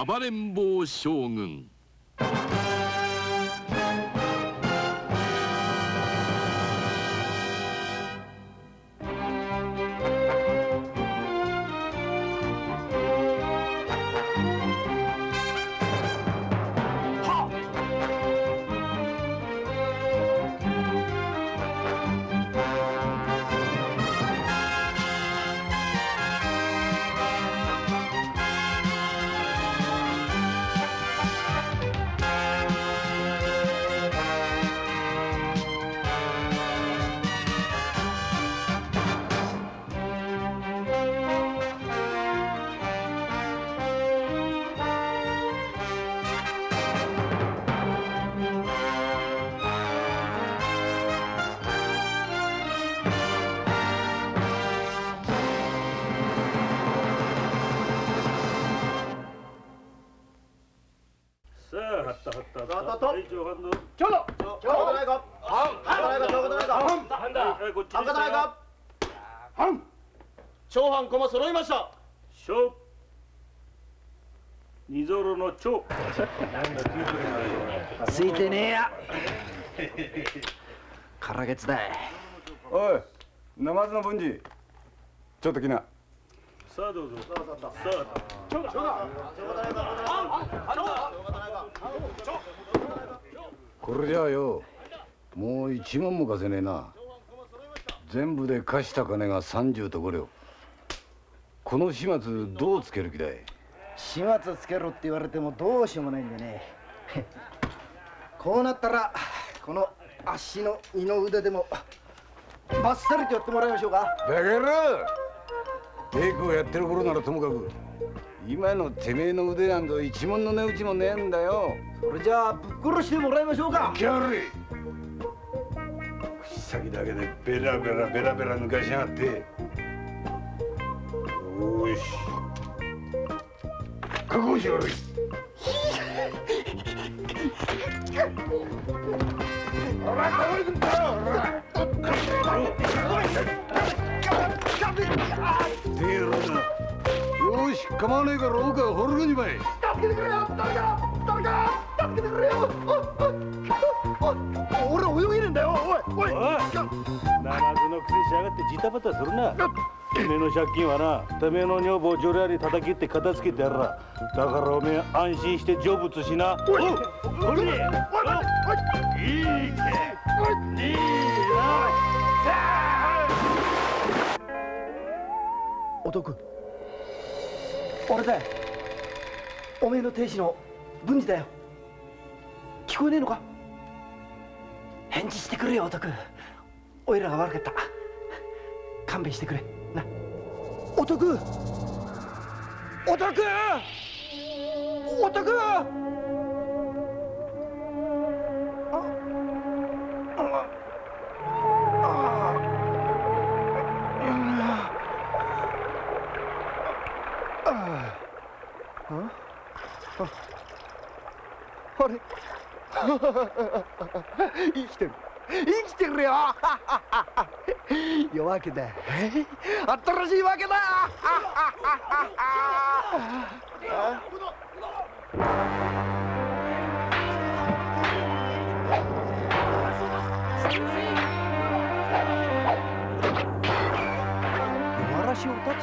暴れん坊将軍。長藩駒揃いました。勝二ゾロの長。ついてねえや。からげつだい。おい、ナマズの文治、ちょっと来な。さあどうぞ。さこれじゃあよ、もう一文も貸せねえな。全部で貸した金が30と5両。この始末どうつける気だい？始末つけろって言われてもどうしようもないんでね。こうなったらこの足の二の腕でもバッサリとやってもらいましょうか。だから稽古をやってる頃ならともかく、今のてめえの腕なんぞ一文の値打ちもねえんだよ。それじゃあぶっ殺してもらいましょうか。きゃり口先だけでベラベラ抜かしやがって。よし、覚悟しろい。お前どこに行くんだよ。てろな。よし、構わねえから奥は掘るにばい。助けてくれよ、誰か助けてくれよ。俺は泳げねえんだよ。おいナマズのくせしやがってジタバタするな。てめえの借金はな、てめえの女房ジョリアリ叩きって片付けてやるら。だからおめえ安心して成仏しな。おい、おい、いいけ、お徳、俺だよ。おめえの亭主の文治だよ。聞こえねえのか？返事してくれよ、お徳。おいらが悪かった。勘弁してくれな。お徳、お徳、お徳。あれ生きてる、生きてるよ。夜明けだ。新しいわけだ。夜嵐を立つ。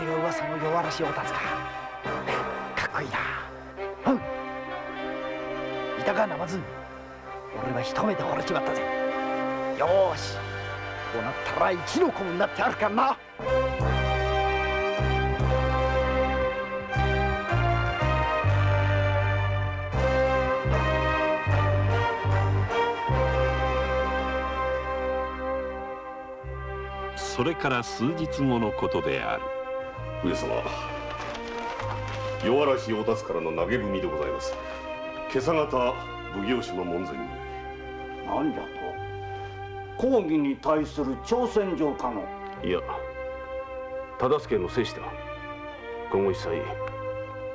噂の夜嵐を立つか。かっこいいな。いたかナマズ。俺は一目で惚れちまったぜ。よーし、こうなったら一の子になってやるからな。それから数日後のことである。上様、夜嵐を立つからの投げ文でございます。今朝方奉行所の門前に。何じゃと？公儀に対する挑戦状かの？いや、忠相の正史だ。今後一切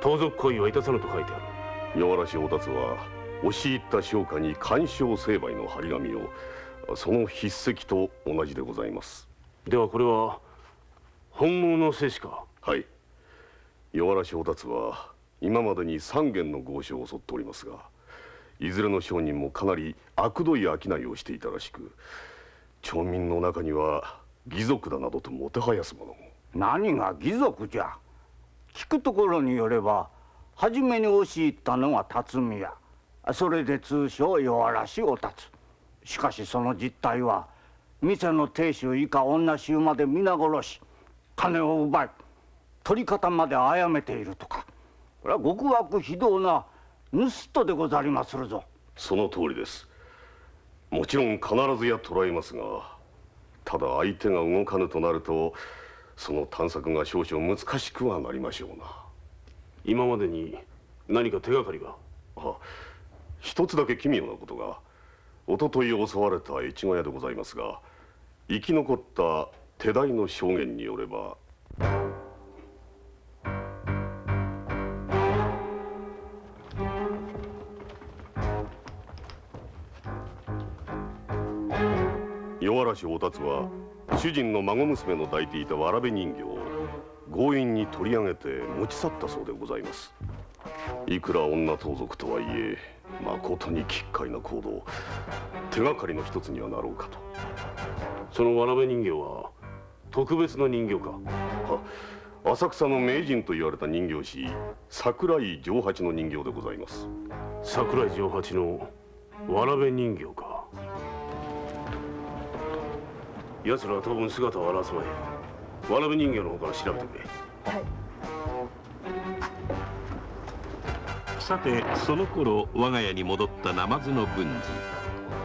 盗賊行為はいたさぬと書いてある。夜嵐を立つは押し入った商家に干渉成敗の張り紙を、その筆跡と同じでございます。ではこれは本物の精子か？はい。与原正達は今までに3件の豪商を襲っておりますが、いずれの商人もかなり悪どい商いをしていたらしく、町民の中には義賊だなどともてはやす者も。何が義賊じゃ。聞くところによれば初めに押し入ったのが辰巳屋、それで通称与原氏お辰。しかしその実態は店の亭主以下女衆まで皆殺し、金を奪い取り方まで殺めているとか。これは極悪非道な盗人でござりまするぞ。その通りです。もちろん必ずや捕らえますが、ただ相手が動かぬとなると、その探索が少々難しくはなりましょうな。今までに何か手がかりが？一つだけ奇妙なことが、一昨日襲われた越後屋でございますが、生き残った手代の証言によれば、与原氏お達は主人の孫娘の抱いていたわらべ人形を強引に取り上げて持ち去ったそうでございます。いくら女盗賊とはいえ、まことに奇怪な行動、手がかりの一つにはなろうかと。そのわらべ人形は特別な人形か？浅草の名人と言われた人形師桜井丈八の人形でございます。桜井丈八のわらべ人形か。奴らは当分姿を現すまい。わらべ人形の方から調べてくれ。さてその頃我が家に戻ったナマズの文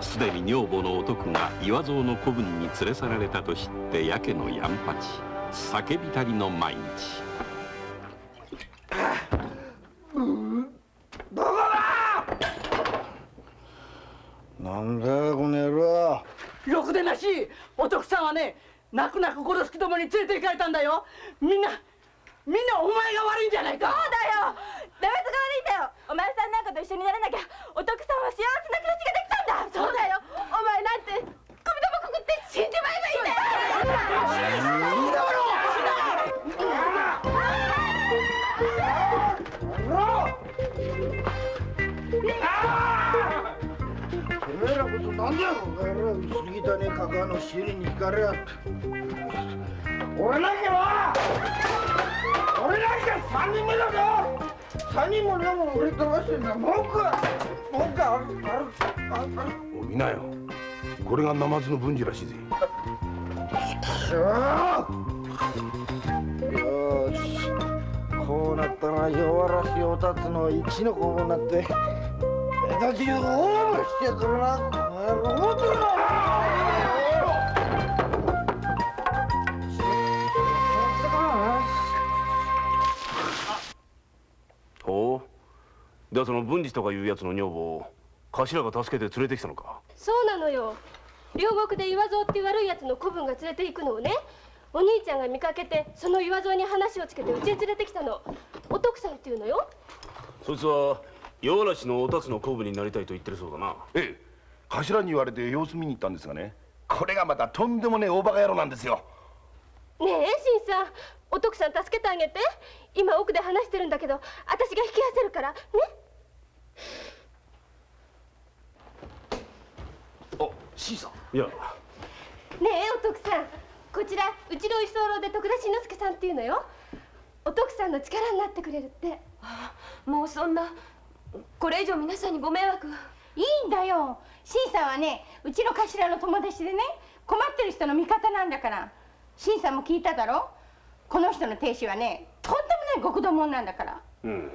治、すでに女房の男が岩蔵の子分に連れ去られたと知ってやけのやんぱち、叫びたりの毎日。どこだ！なんだよこの野郎。ろくでなし。お徳さんはね、泣く泣く殺す気どもに連れて行かれたんだよ。みんなお前が悪いんじゃないか。そうだよ、ダメスが悪いんだよ。お前さんなんかと一緒にならなきゃお徳さんは幸せな暮らしができたんだ。そうだよ、お前なんて首どもくくって死んでまえばいいんだよ。てめえらこそなんだよ、お前ら薄汚ねえかかの尻に引かれやって。俺なんか3人目だぞ。3人も両も売れ飛ばしてんだ。文句ある。お見なよ、これがナマズの文治らしいぜ。よし、こうなったら弱らしおたつの一の子になって江戸中をしてくるな。思ってるな。ほう。ではその文治とかいうやつの女房を頭が助けて連れてきたのか？そうなのよ。両国で岩蔵っていう悪いやつの子分が連れて行くのをね、お兄ちゃんが見かけてその岩蔵に話をつけてうちへ連れてきたの。お徳さんっていうのよ。そいつは与原氏のお達の子分になりたいと言ってるそうだな。ええ、頭に言われて様子見に行ったんですがね、これがまたとんでもねえ大バカ野郎なんですよ。ねえ新さん、お徳さん助けてあげて。今奥で話してるんだけど、私が引き合わせるからね。あ、新さん。いや、ねえお徳さん、こちらうちの居候で徳田新之助さんっていうのよ。お徳さんの力になってくれるって。もうそんな、これ以上皆さんにご迷惑。いいんだよ。新さんはね、うちの頭の友達でね、困ってる人の味方なんだから。新さんも聞いただろ。この人の亭主はね、とんでもない極道者なんだから。うん、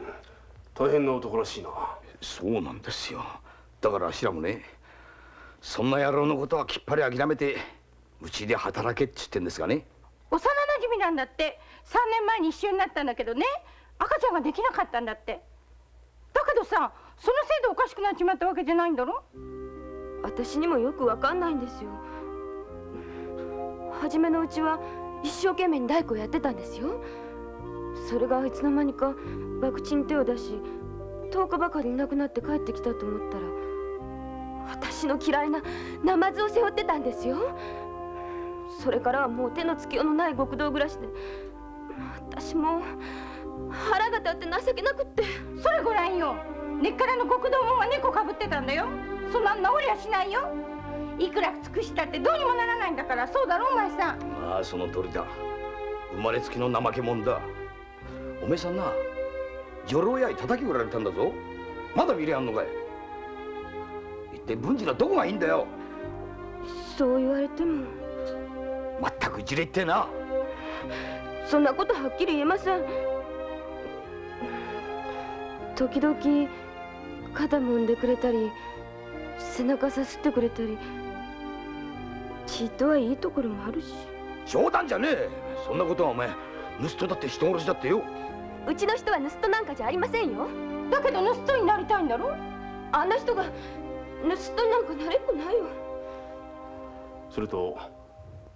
大変な男らしいな。そうなんですよ。だからあしらもね、そんな野郎のことはきっぱり諦めてうちで働けって言ってんですがね。幼馴染なんだって。3年前に一緒になったんだけどね、赤ちゃんができなかったんだって。だけどさ、そのせいでおかしくなっちまったわけじゃないんだろ。私にもよくわかんないんですよ。初めのうちは一生懸命に大工をやってたんですよ。それがいつの間にか博打に手を出し、10日ばかりいなくなって帰ってきたと思ったら、私の嫌いなナマズを背負ってたんですよ。それからはもう手のつけようのない極道暮らしで、私もう腹が立って情けなくって。それごらんよ、根っからの極道もんは猫かぶってたんだよ。そんなん治りゃしないよ。いくら尽くしたってどうにもならないんだから。そうだろお前さん。まあその通りだ。生まれつきの怠け者だ。おめえさんな、女郎屋へ叩き売られたんだぞ。まだ未練あんのかい。一体文治のどこがいいんだよ。そう言われても。まったくじれってな。そんなことはっきり言えません。時々肩もんでくれたり、背中さすってくれたり、ちっとはいいところもあるし。冗談じゃねえ。そんなことはお前、盗人だって人殺しだってよ。うちの人は盗人なんかじゃありませんよ。だけど盗人になりたいんだろ。あんな人が盗人なんかなれっこないよ。それと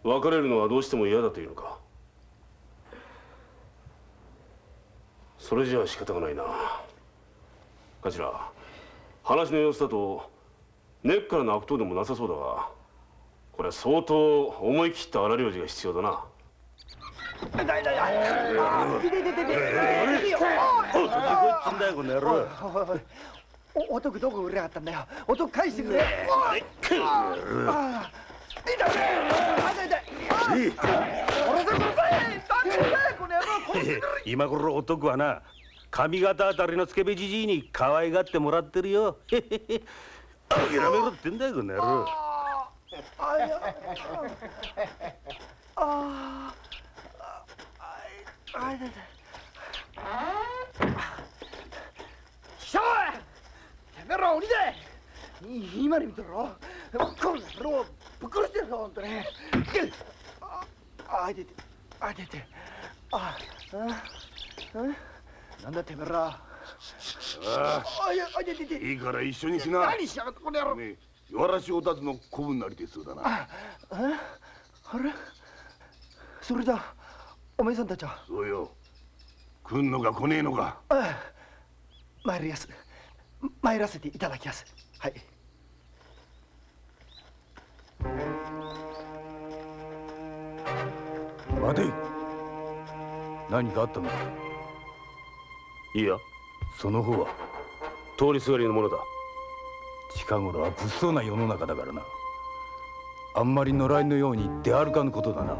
別れるのはどうしても嫌だというのか。それじゃあ仕方がないな。頭、話の様子だと根っからの悪党でもなさそうだが、これは相当思い切った荒療治が必要だな。お得どこ売れやがったんだよ。お得返してくれ。今頃お得はな、上方あたりのスケベじじいに可愛がってもらってるよ。諦めろってんだよこの野郎。しょい！てめえら鬼だ！今に見てろ。この野郎ぶっ殺してやるぞ、ほんとに。なんだてめえら。いいから一緒にしな。何しやがったこの野郎。岩嵐おたつの子分なりですだな。あれそれだ、おめえさんたちは。そうよ。来んのか来ねえのか。参らせていただきます。はい。待て。何かあったのか。いや、その方は通りすがりのものだ。近頃は物騒な世の中だからな。あんまり野良犬のように出歩かぬことだな。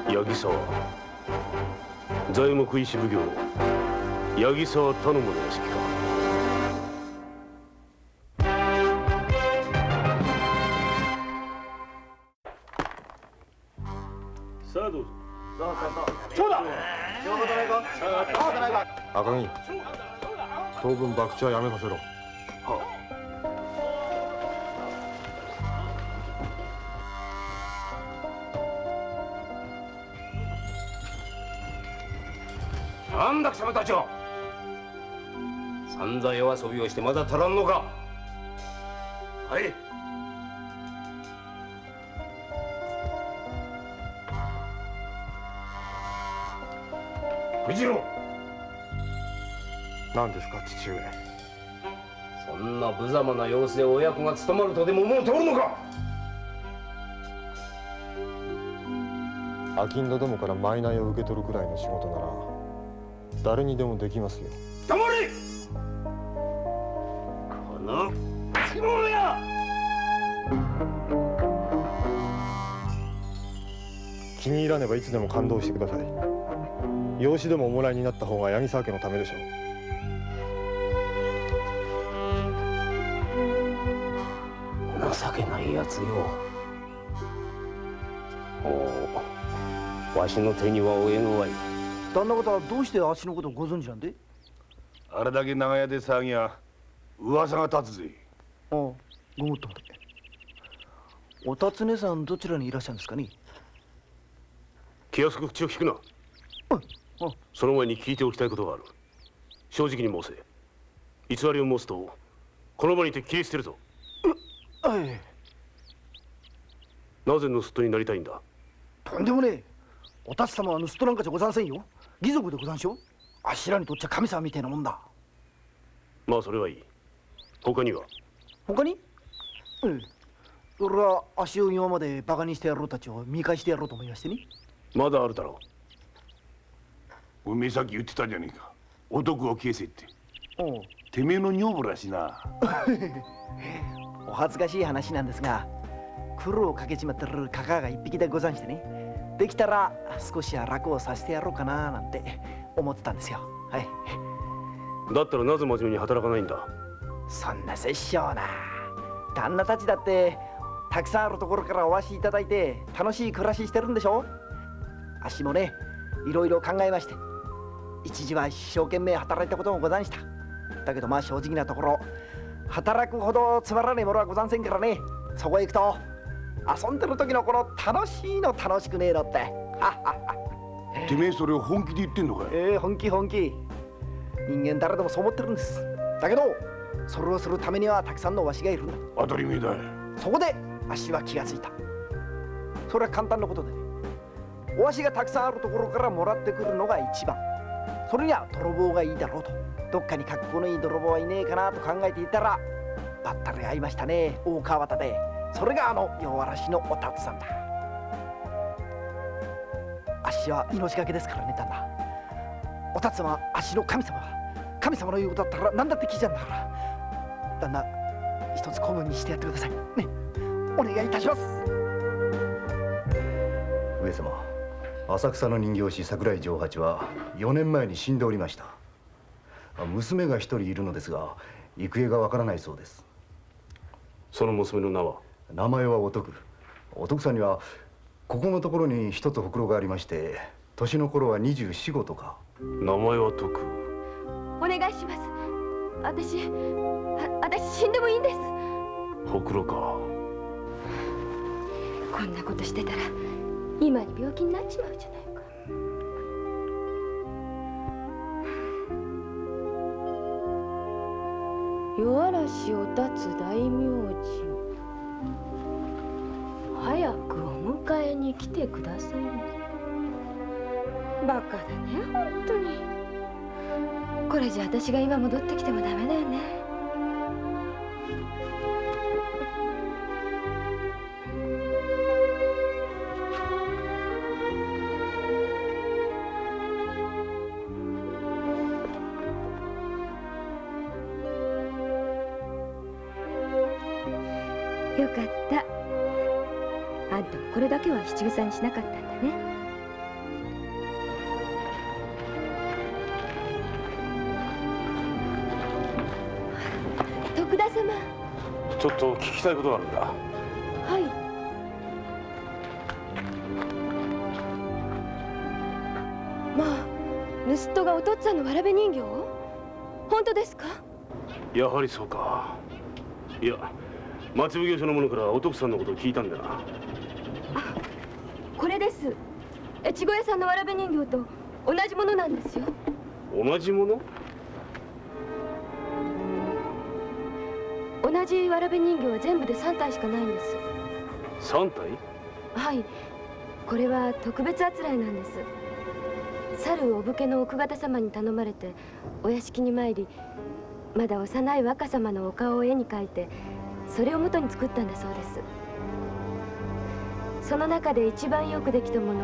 八木沢材木石奉行八木沢頼母の屋敷か。さあどうぞ。そうだ。赤木、当分博打はやめさせろ。なんだ貴様たちは。散々夜遊びをしてまだ足らんのか。はい。藤郎。何ですか父上。そんな無様な様子で親子が務まるとでも思うておるのか。商人どもから賄いを受け取るくらいの仕事なら誰にでもできますよ。黙れ。このつき者や。気に入らねばいつでも感動してください。養子でもおもらいになった方が八木沢家のためでしょう。情けないやつよ。わしの手には負えぬわい。旦那方はどうしてあっしのことをご存知なんで。あれだけ長屋で騒ぎや噂が立つぜ。ごもっともで。お辰姉さんどちらにいらっしゃるんですかね。気安く口を聞くな。その前に聞いておきたいことがある。正直に申せ。偽りを申すとこの場にて切り捨てるぞ。はい。なぜ盗人になりたいんだ？とんでもねえ。おたつ様は盗人なんかじゃござんせんよ。義賊でござんしょ。あっしらにとっちゃ神様みたいなもんだ。まあそれはいい。他には？他に？俺は足を今までバカにしてやろうたちを見返してやろうと思いましてね。まだあるだろおめえさっき言ってたじゃねえか。男を消せって。おう。てめえの女房らしな。お恥ずかしい話なんですが、苦労をかけちまってるカカが一匹でござんしてね。できたら少しは楽をさせてやろうかななんて思ってたんですよ。はい。だったらなぜ真面目に働かないんだ？そんな殺生な。旦那たちだってたくさんあるところからお足いただいて楽しい暮らししてるんでしょ。あっしもね、いろいろ考えまして、一時は一生懸命働いたこともござんした。だけどまあ正直なところ、働くほどつまらねえものはござんせんからね。そこへ行くと遊んでる時のこの楽しいの楽しくねえのって。てめえそれを本気で言ってんのかよ。本気本気。人間誰でもそう思ってるんです。だけどそれをするためにはたくさんのわしがいるんだ。当たり前だ。そこであっしは気がついた。それは簡単なことでね、おわしがたくさんあるところからもらってくるのが一番。それには泥棒がいいだろうと。どっかに格好のいい泥棒はいねえかなと考えていたら、ばったり会いましたね、大川端で。それがあの弱らしのおたつさんだ。あっしは命がけですからね、旦那。おたつはあっしの神様。神様の言うことだったら何だって聞いちゃうんだから。旦那、一つ子分にしてやってくださいね。お願いいたします。上様、浅草の人形師桜井丈八は4年前に死んでおりました。娘が一人いるのですが、行方がわからないそうです。その娘の名は？名前はお徳。お徳さんにはここのところに一つほくろがありまして、年の頃は24、5とか。名前は徳。お願いします。私死んでもいいんです。ほくろか。こんなことしてたら今に病気になっちまうじゃないか。夜嵐を立つ大明神、早くお迎えに来てください。バカだね、本当に。これじゃ私が今戻ってきてもダメだよね。よかった。あんたもこれだけは七草にしなかったんだね。徳田様。ちょっと聞きたいことがあるんだ。はい。まあ、盗人がお父っつぁんのわらべ人形を？本当ですか？やはりそうか。いや、町奉行所の者からお徳さんのことを聞いたんだな。あ、これです。越後屋さんのわらべ人形と同じものなんですよ。同じもの？同じわらべ人形は全部で3体しかないんです。3体？はい。これは特別あつらいなんです。猿お武家の奥方様に頼まれてお屋敷に参り、まだ幼い若様のお顔を絵に描いて、それを元に作ったんだそうです。その中で一番よくできたものを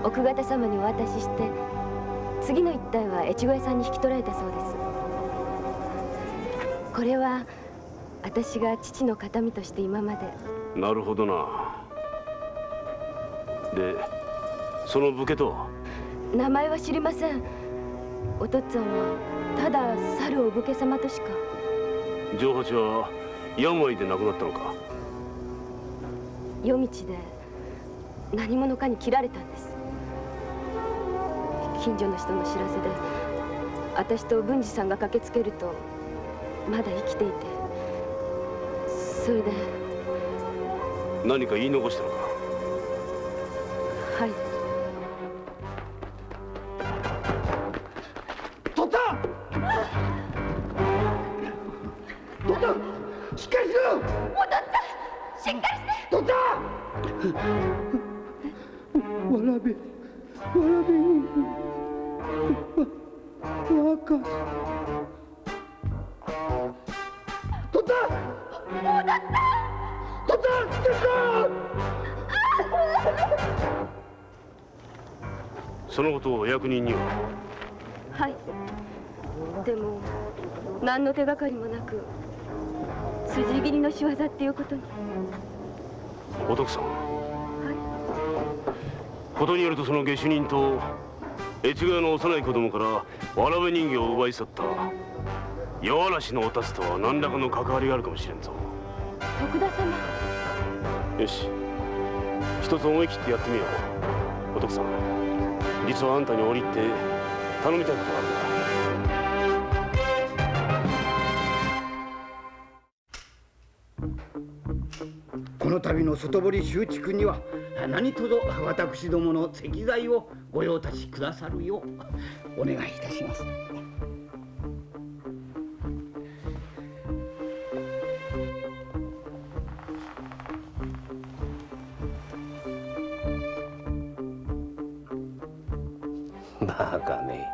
奥方様にお渡しして、次の一体は越後屋さんに引き取られたそうです。これは私が父の形見として今まで。なるほどな。で、その武家とは？名前は知りません。お父っつぁんはただ猿お武家様としか。丈八は病で亡くなったのか？夜道で何者かに切られたんです。近所の人の知らせで私と文治さんが駆けつけるとまだ生きていて、それで。何か言い残したのか？はい。取った！取った！しっかりしろ。お父っつぁん、しっかりして。とったわらべ若さとったお父っつぁん。とったそのことを役人には？はい。でも何の手がかりもなく筋切りの仕業っていうことに。お徳さん、ことによるとその下手人と越後屋の幼い子供からわらべ人形を奪い去った夜嵐のおたつとは何らかの関わりがあるかもしれんぞ。徳田様。よし、一つ思い切ってやってみよう。お徳さん、実はあんたに折り入って頼みたいことがあるんだ。この度の外堀修築には何とぞ私どもの石材をご用達しくださるようお願いいたします。バカね、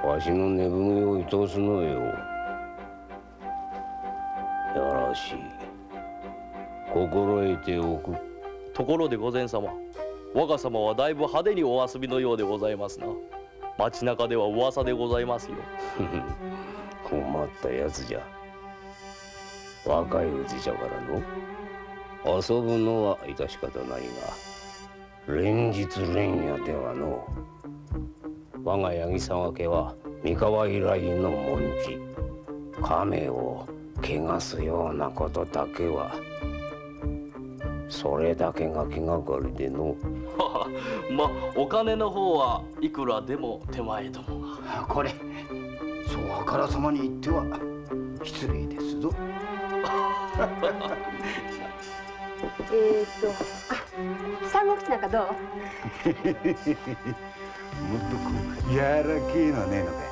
わしの値踏みをいとすのよ。よろしい、心得ておく。ところで御前様、我が様はだいぶ派手にお遊びのようでございますな。街中では噂でございますよ。困ったやつじゃ。若いうちじゃからの。遊ぶのは致し方ないが、連日連夜ではの。我が八木沢家は三河以来の門地。亀を汚すようなことだけは、それだけが気がかりでの。まあお金の方はいくらでも手前どもが。これそうあからさまに言っては失礼ですぞ。三国志なんかどう？もっとこう柔らけえのはねえのかい。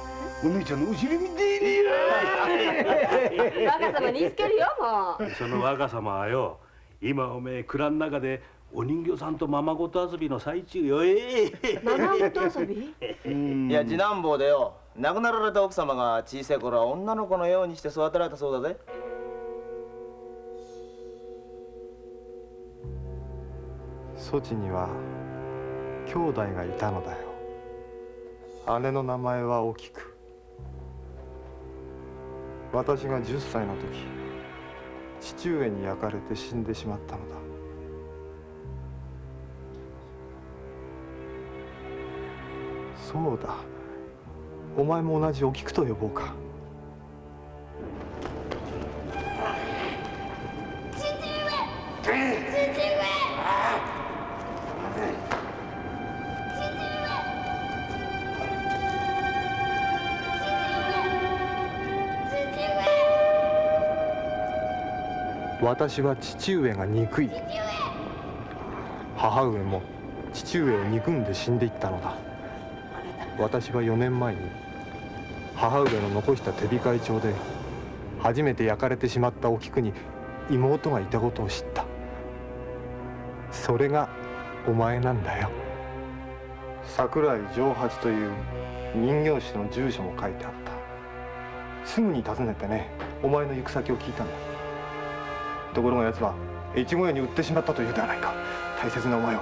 お姉ちゃんのお尻みてえに。若様に言いつけるよ、もう。その若様はよ、今おめえ蔵の中でお人形さんとままごと遊びの最中よ。ままごと遊び？いや、次男坊でよ、亡くなられた奥様が小さい頃は女の子のようにして育てられたそうだぜ。そちには兄弟がいたのだよ。姉の名前はおきく。私が10歳の時、父上に焼かれて死んでしまったのだ。そうだ、お前も同じおきくと呼ぼうか。私は父上が憎い。母上も父上を憎んで死んでいったのだ。私は4年前に母上の残した手控え帳で初めて焼かれてしまったお菊に妹がいたことを知った。それがお前なんだよ。桜井丈八という人形師の住所も書いてあった。すぐに訪ねてね、お前の行く先を聞いたんだ。ところが奴は越後屋に売ってしまったというではないか。大切なお前を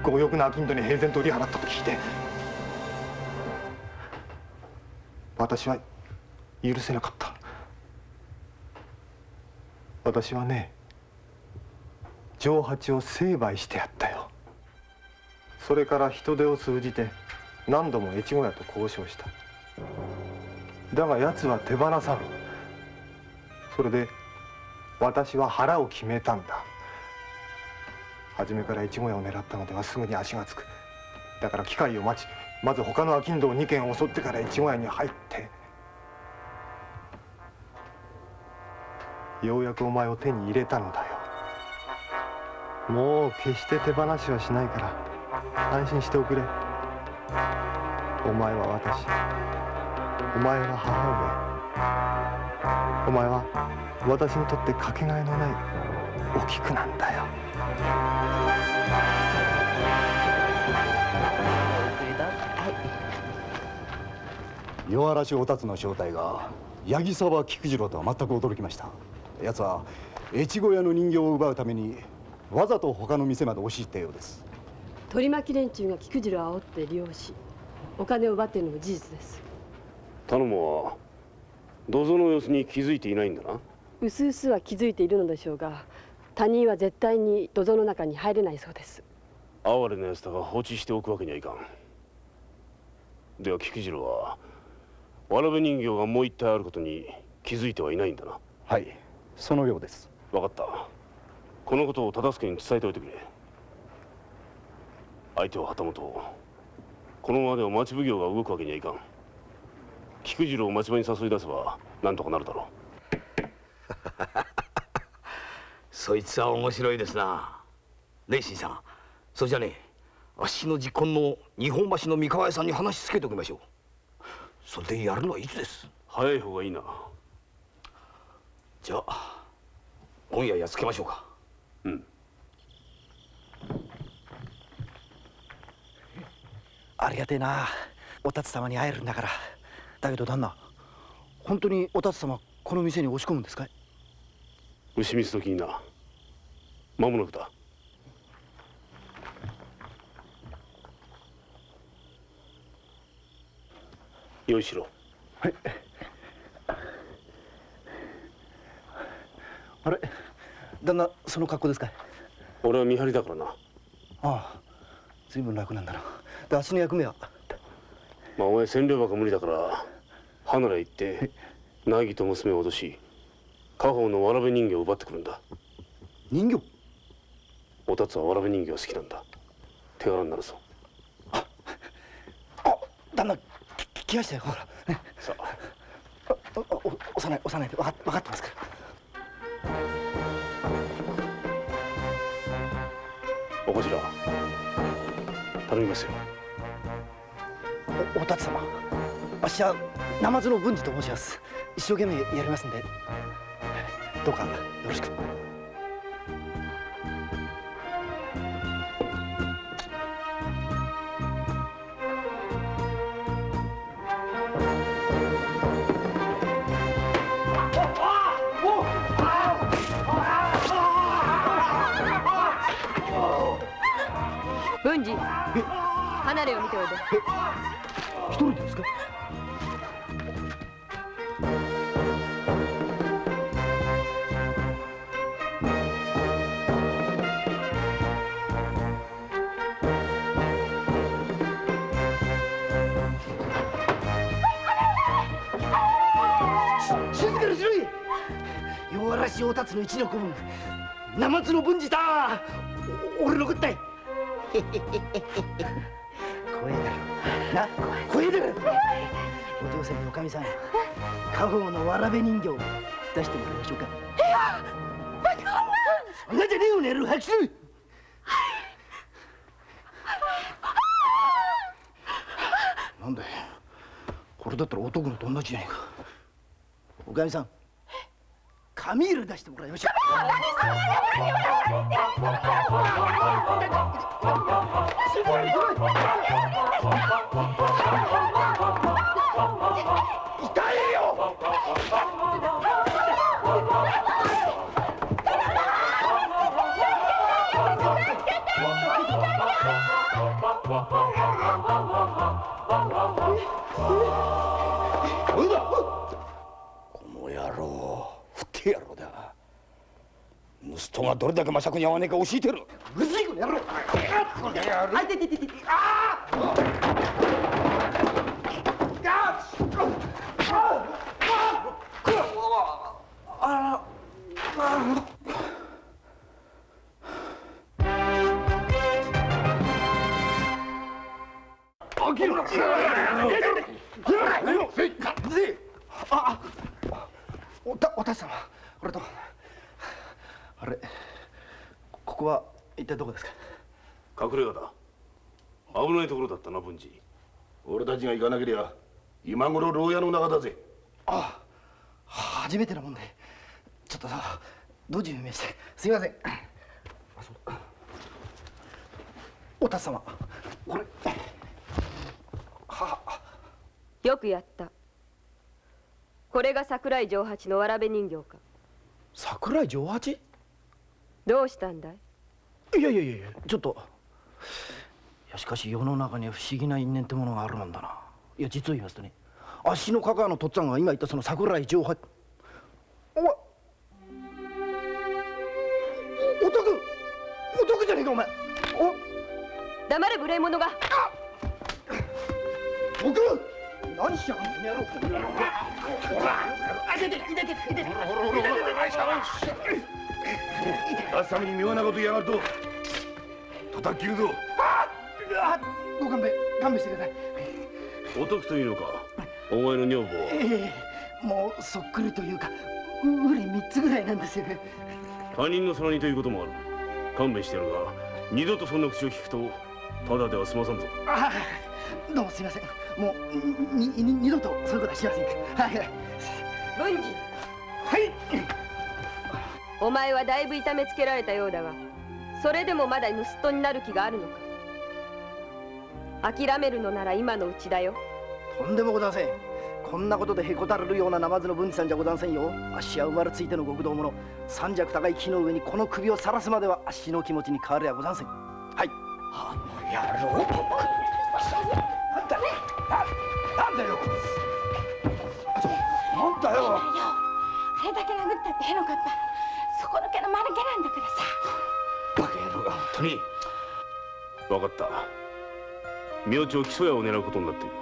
強欲な商人に平然と売り払ったと聞いて、私は許せなかった。私はね、丈八を成敗してやったよ。それから人手を通じて何度も越後屋と交渉した。だが奴は手放さん。それで私は腹を決めたんだ。初めから越後屋を狙ったのではすぐに足がつく。だから機会を待ち、まず他の商人を2軒襲ってから越後屋に入って、ようやくお前を手に入れたのだよ。もう決して手放しはしないから安心しておくれ。お前は私、お前は母お前は私にとってかけがえのないお菊なんだよ。夜嵐おたつの正体が八木沢菊次郎とは全く驚きました。奴は越後屋の人形を奪うためにわざと他の店まで押し入ったようです。取り巻き連中が菊次郎を煽って利用しお金を奪っているのも事実です。頼母は土蔵の様子に気づいていないんだな。うすうすは気づいているのでしょうが、他人は絶対に土蔵の中に入れないそうです。哀れな奴だが放置しておくわけにはいかん。では菊次郎はわらべ人形がもう一体あることに気づいてはいないんだな。はい、そのようです。分かった。このことを忠相に伝えておいてくれ。相手は旗本。このままでは町奉行が動くわけにはいかん。菊次郎を町場に誘い出せば何とかなるだろう。そいつは面白いですな。ねえ新さん、それじゃねあっしの実婚の日本橋の三河屋さんに話つけておきましょう。それでやるのはいつです？早い方がいいな。じゃあ今夜やっつけましょうか。うん。ありがてえな、おたつ様に会えるんだから。だけど旦那、本当におたつ様この店に押し込むんですかい？牛蜜時にな。間もなくだ。用意しろ。はい。あれ、旦那その格好ですかい？俺は見張りだからな。ああ、随分楽なんだな。で、あっちの役目は？まあお前千両箱無理だから離れへ行って凪と娘を脅し家宝のわらべ人形を奪ってくるんだ。人形？おたつはわらべ人形が好きなんだ。手柄になるぞ。旦那来ましたよ、ほら。ね、さあ。押さないで、分かってますから。お頭頼みますよ。おたつ様、あっしはナマズの文治と申します。一生懸命やりますんで、どうかよろしく。文治、離れを見ておいで。一人でですか？静かにしろい！夜嵐おたつの一の子分、ナマズの文治だ。俺のこったい。怖えだろな、怖えだろ。お嬢さんにおかみさん、家宝のわらべ人形出してもらいましょうか。そんなじゃねえよ、ねる。早くしろ。なんだよ、これだったら男のと同じじゃねえか。おかみさん、紙入れ出してもらいましょう。痛いよ。この野郎、ふって野郎だ。盗人がどれだけ政子に合わねえか教えてやる。うるせえこの野郎。あいてててて。あおたつ様、これと。あれ、ここは一体どこですか？隠れ家だ。危ないところだったな、文治。俺たちが行かなけりゃ今頃牢屋の中だぜ。ああ、初めてなもんでちょっとどじゅうめしてすいません。おたつ様これよくやった。これが桜井丈八のわらべ人形か。桜井丈八？どうしたんだい？いやちょっと。いやしかし世の中には不思議な因縁ってものがあるもんだな。いや実を言いますとね、あっしの香川のとっつぁんが今言ったその桜井丈八、お得じゃねえかお前。黙れ無礼者が。僕何しやがんの野郎。出すために妙なこと言いやがると叩き切るぞ。ご勘弁してください。お得というのか、お前の女房は。もうそっくりというかうり3つぐらいなんですよ。他人の空似ということもある。勘弁してやるが、二度とそんな口を聞くとただでは済まさんぞ。どうもすいません。もう二度とそういうことはしませんから。文治。お前はだいぶ痛めつけられたようだが、それでもまだ盗っ人になる気があるのか。諦めるのなら今のうちだよ。とんでもございません。こんなことでへこたれるようなナマズの文治さんじゃございませんよ。あっしは生まれついての極道者、三尺高い木の上にこの首をさらすまではあっしの気持ちに変わりはございません。はい。あの野郎。なんだよ。なんだよ。あれだけ殴ったってへのかった。そこのけの間抜けなんだからさ。バカ野郎が本当に。分かった。明朝木曽屋を狙うことになっている。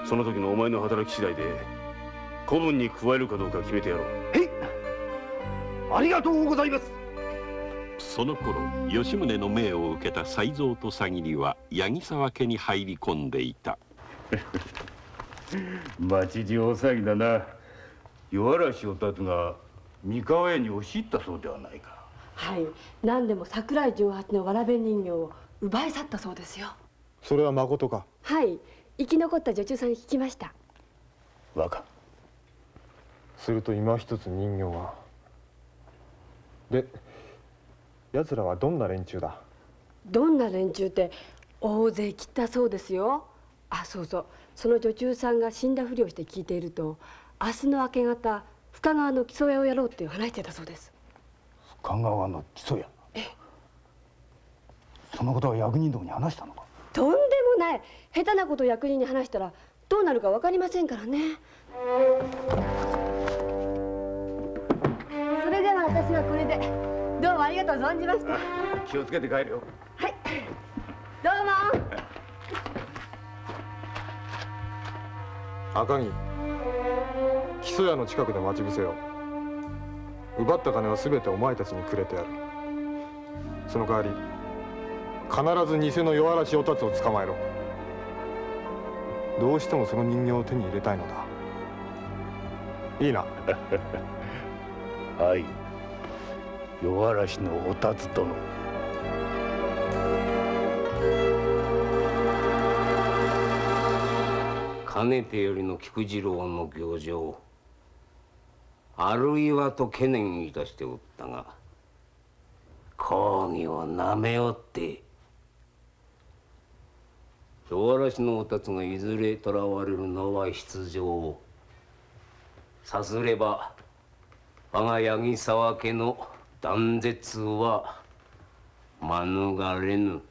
その時のお前の働き次第で子分に加えるかどうか決めてやろう。ありがとうございます。その頃吉宗の命を受けた才三とさぎりは八木沢家に入り込んでいた。町中大騒ぎだな。夜嵐おたつが三河屋に押し入ったそうではないか。はい、何でも桜井丈八のわらべ人形を奪い去ったそうですよ。それはまことか？はい、生き残った女中さんに聞きました。若。すると今一つ人形が。で奴らはどんな連中だ？どんな連中って大勢来たそうですよ。あ、そうそう、その女中さんが死んだふりをして聞いていると、明日の明け方深川の木曽屋をやろうって話してたそうです。深川の木曽屋。そのことは役人どもに話したのか？とんでもない。下手なことを役人に話したらどうなるか分かりませんからね。それでは私はこれで。どうもありがとう存じました。気をつけて帰るよ。はい、どうも。赤木、木曽屋の近くで待ち伏せよ。奪った金は全てお前たちにくれてやる。その代わり必ず偽の夜嵐おたつを捕まえろ。どうしてもその人形を手に入れたいのだ。いいな。はい。夜嵐のおたつ殿。かねてよりの菊次郎の行状、あるいはと懸念いたしておったが、公儀をなめおって夜嵐のおたつがいずれ捕らわれるのは必定。さすれば我が八木沢家の断絶は免れぬ。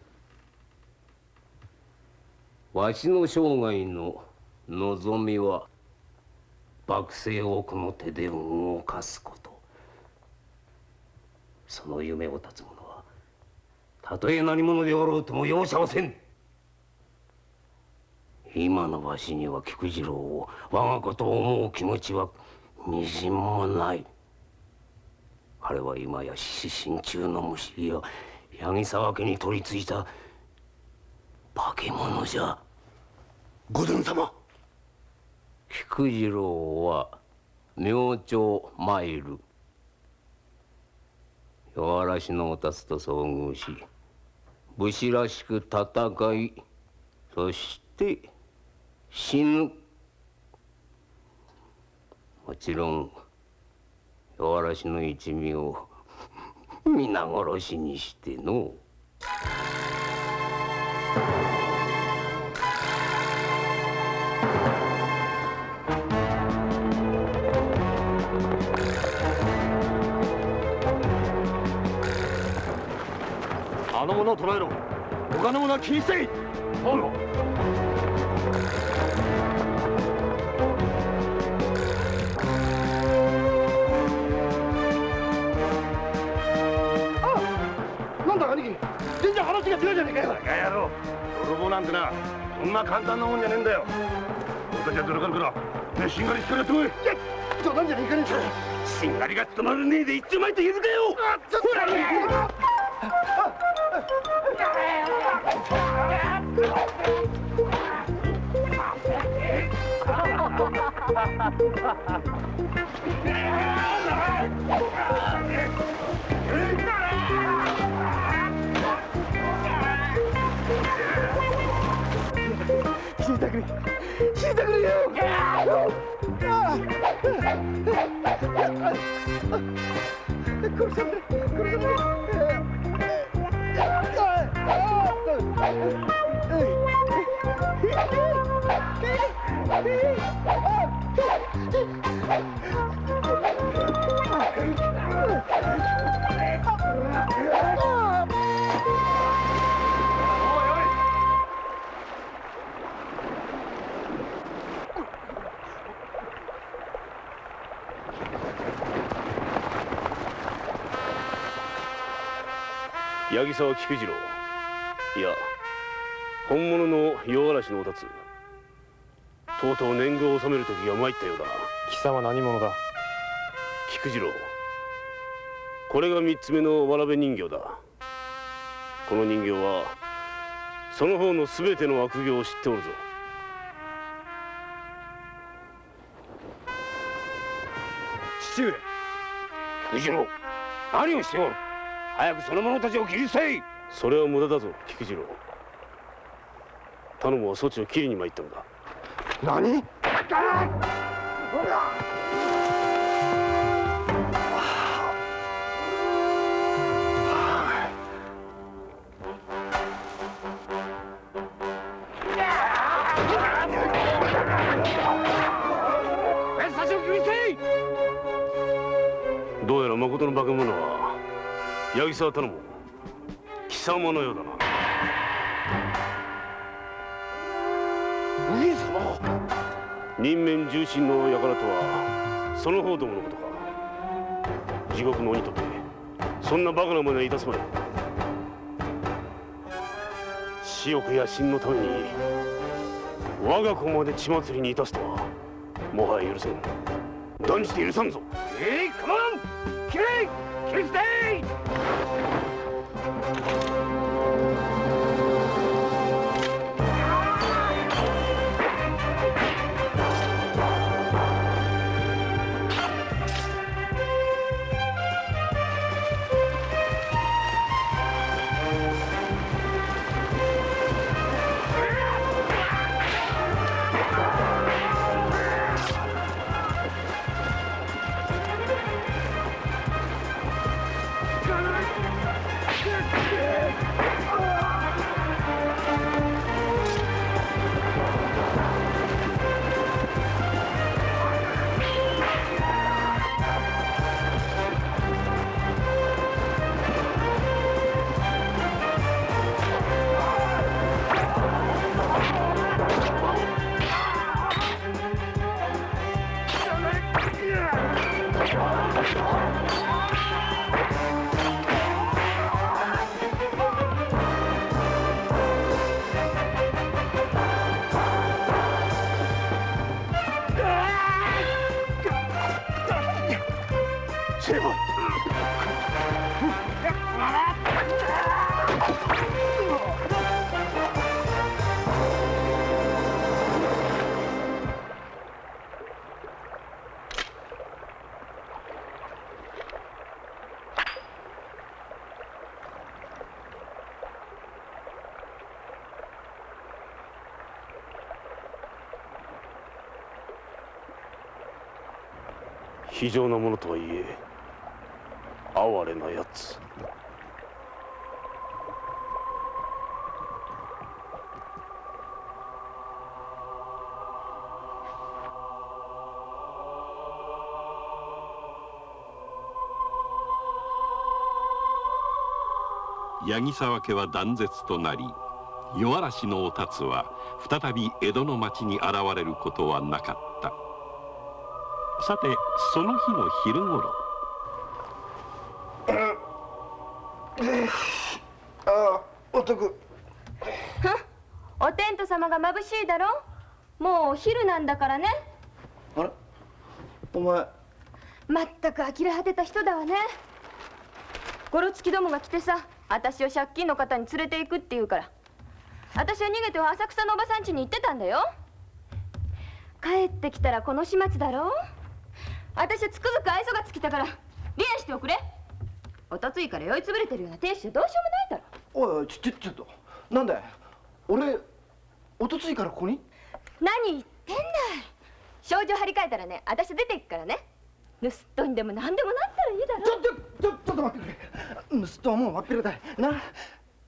わしの生涯の望みは幕政奥の手で動かすこと。その夢を絶つ者はたとえ何者であろうとも容赦はせん。今のわしには菊次郎を我が子と思う気持ちはみじんもない。彼は今や失神中の虫や八木沢家に取り付いた化け物じゃ。御前様。菊次郎は明朝参る。夜嵐のおたつと遭遇し、武士らしく戦い、そして死ぬ。もちろん夜嵐の一味を皆殺しにしての。あの者を捕らえろ。他の者は気にせい。おう。なんだ兄貴、全然話が違うじゃねえかよ。バカ野郎、泥棒なんてな、そんな簡単なもんじゃねえんだよ。俺たちはずらかるから、ね、しんがりしっかりやってこい。いや、冗談じゃねえかねえ。しんがりが務まるねえで一丁前って言うかよ。ほら。死にたくねえ、死にたくねえよ。殺さない、殺さない。八木沢菊次郎、いや本物の夜嵐のおたつ、とうとう年貢を納める時が参ったようだな。貴様何者だ。菊次郎、これが三つ目のわらべ人形だ。この人形はその方のすべての悪行を知っておるぞ。父上。菊次郎、何をしておる。早くその者たちを切り捨てい。それは無駄だぞ、菊次郎。頼母はそちを切りに参ったのだ。何？どうやら誠の化け物は八木沢頼母、貴様のようだな。上様。人面重心の輩とはその方どものことか。地獄の鬼とてそんなバカな真似はいたすまい。私欲や心のために我が子まで血祭りにいたすとはもはや許せん。断じて許さんぞ。カモン、切れ切り捨て。非常なものとはいえ哀れなやつ。八木沢家は断絶となり、夜嵐のお辰は再び江戸の町に現れることはなかった。さてその日の昼ごろ、お徳。お天道様が眩しいだろ。もうお昼なんだからね。あれ、お前。まったく呆れ果てた人だわね。ゴロツキどもが来てさ、私を借金の方に連れて行くって言うから、私は逃げて浅草のおばさん家に行ってたんだよ。帰ってきたらこの始末だろう。私はつくづく愛想が尽きたから離縁しておくれ。おとついから酔いつぶれてるような亭主じゃどうしようもないだろ。おい、ちょっと、なんだい。俺、おとついからここに。何言ってんだい。障子を張り替えたらね、私出て行くからね。盗っ人にでも何でもなったらいいだろ。ちょっと待ってくれ。盗っ人はもう真っ平だい。な、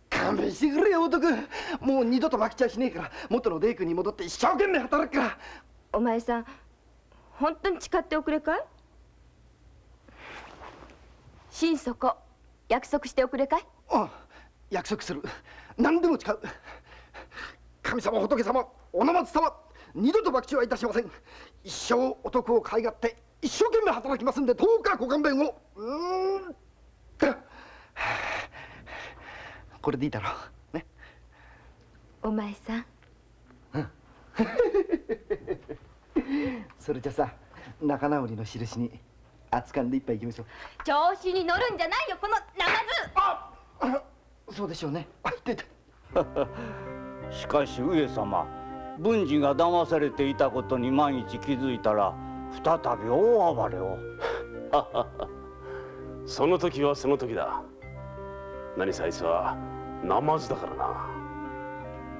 勘弁してくれよ、お徳。もう二度と負けちゃしねえから、元のデイ君に戻って一生懸命働くから。お前さん、本当に誓っておくれかい。心底約束しておくれかい。ああ、約束する。何でも誓う。神様、仏様、お生松様、二度と博打はいたしません。一生お徳をかいがって一生懸命働きますんで、どうかご勘弁を。これでいいだろうね。お前さん。それじゃさ、仲直りの印に熱燗で一杯いきましょう。調子に乗るんじゃないよ、このナマズ。そうでしょうね。しかし上様、文治が騙されていたことに万一気づいたら再び大暴れを。その時はその時だ。何せあいつはナマズだからな。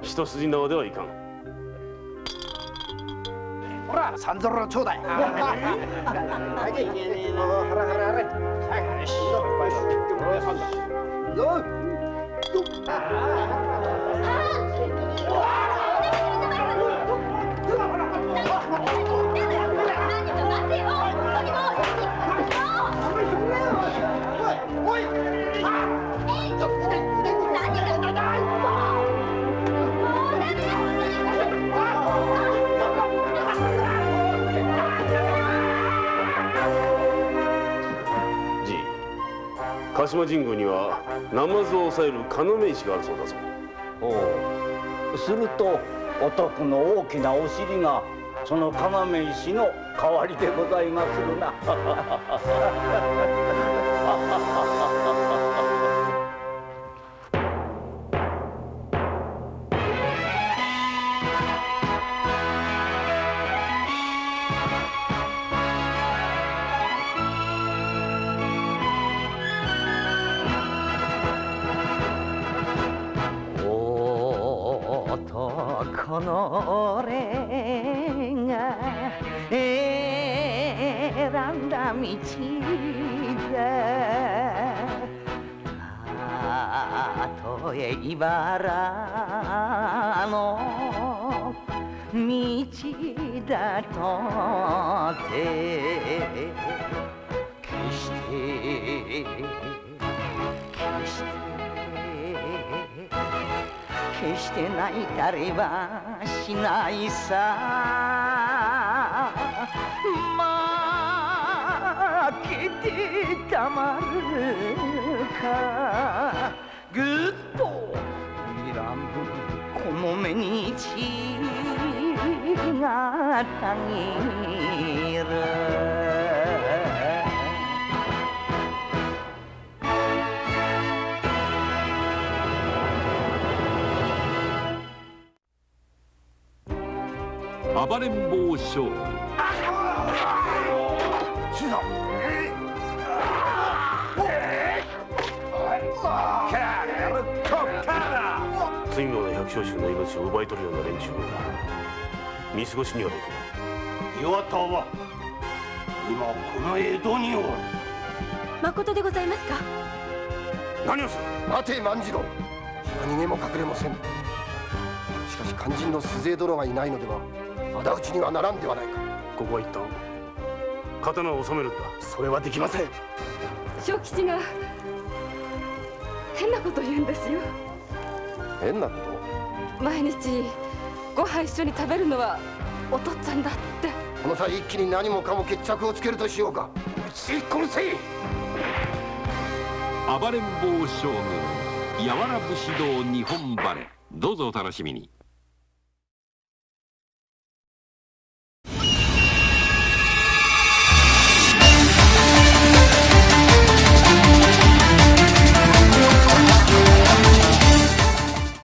一筋縄ではいかん。ほら、三ゾロちょうだい。鹿島神宮にはナマズを抑える要石があるそうだぞ。おう、するとお徳の大きなお尻がその要石の代わりでございまするな。この俺が選んだ道だ。たとえ茨の道だとて決して泣いたりはしないさ。負けてたまるか。ぐっと睨むこの目に血がたぎる。暴れん坊将軍。罪のない百姓衆の命を奪い取るような連中を見過ごしにはできない。弱ったおば、今この江戸におる。誠でございますか？何をする。待て万次郎、逃げも隠れません。しかし肝心の鈴江殿がいないのでは仇討ちにはならんではないか。ここは一旦刀を収めるんだ。それはできません。小吉が変なこと言うんですよ。変なこと？毎日ご飯一緒に食べるのはお父っつぁんだって。この際一気に何もかも決着をつけるとしようか。殺せ。暴れん坊将軍、柔ら武士道日本バレ。どうぞお楽しみに。